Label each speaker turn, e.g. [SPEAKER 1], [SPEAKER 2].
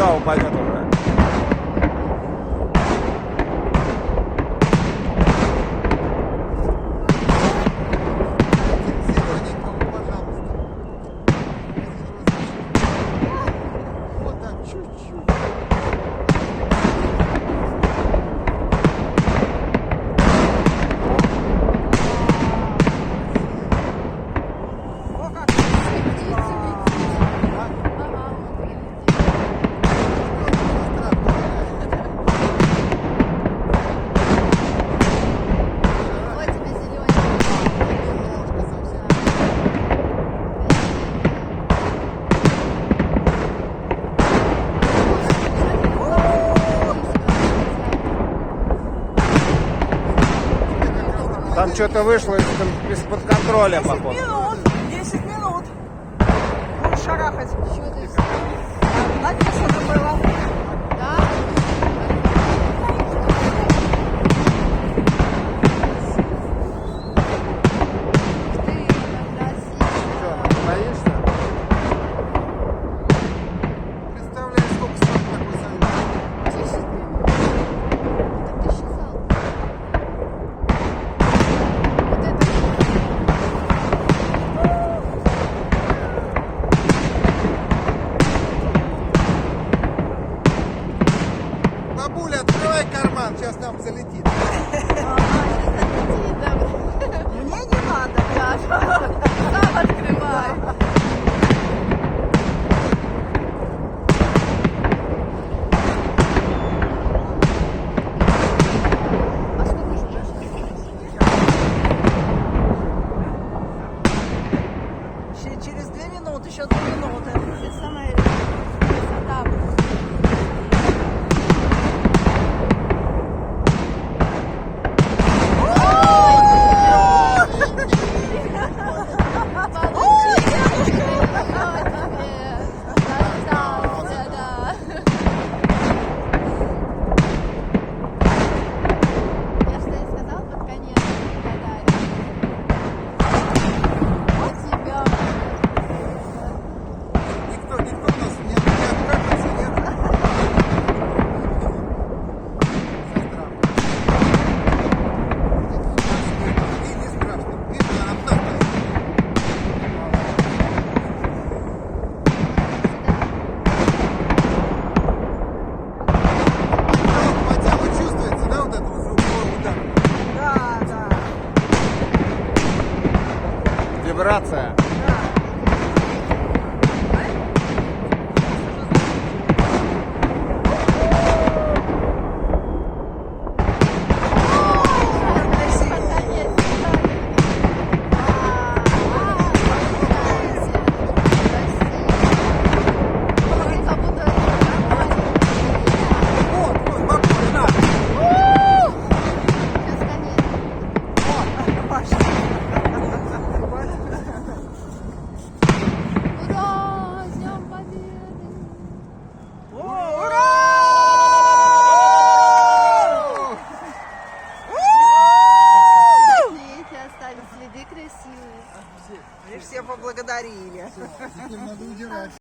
[SPEAKER 1] туда упадет уже. Там что-то вышло из-под контроля, походу.
[SPEAKER 2] 10 минут. Будешь шарахать. Написано было.
[SPEAKER 3] Да? Ты красивая.
[SPEAKER 1] Боишься?
[SPEAKER 4] Представляешь, сколько стоит такой салют?
[SPEAKER 3] 10 минут. Так ты считал? Вот это.
[SPEAKER 4] Бабуля, открывай карман, сейчас нам залетит.
[SPEAKER 2] Мне не надо.
[SPEAKER 3] Сам открывай. А сколько же
[SPEAKER 2] Через 2 минуты, еще 2 минуты.
[SPEAKER 3] Это самая красота.
[SPEAKER 4] Никто нас не откажется, нет? Со страхом. И не страшно. Видно, одна стоит. Хотя бы чувствуется, да, вот этого звукового удара?
[SPEAKER 2] Да.
[SPEAKER 1] Вибрация.
[SPEAKER 4] Вот, бабуля, на!
[SPEAKER 3] Ура! С Днем Победы!
[SPEAKER 2] Ура!
[SPEAKER 3] Эти остались следы красивые.
[SPEAKER 2] Все поблагодарили.
[SPEAKER 4] Теперь надо удирать.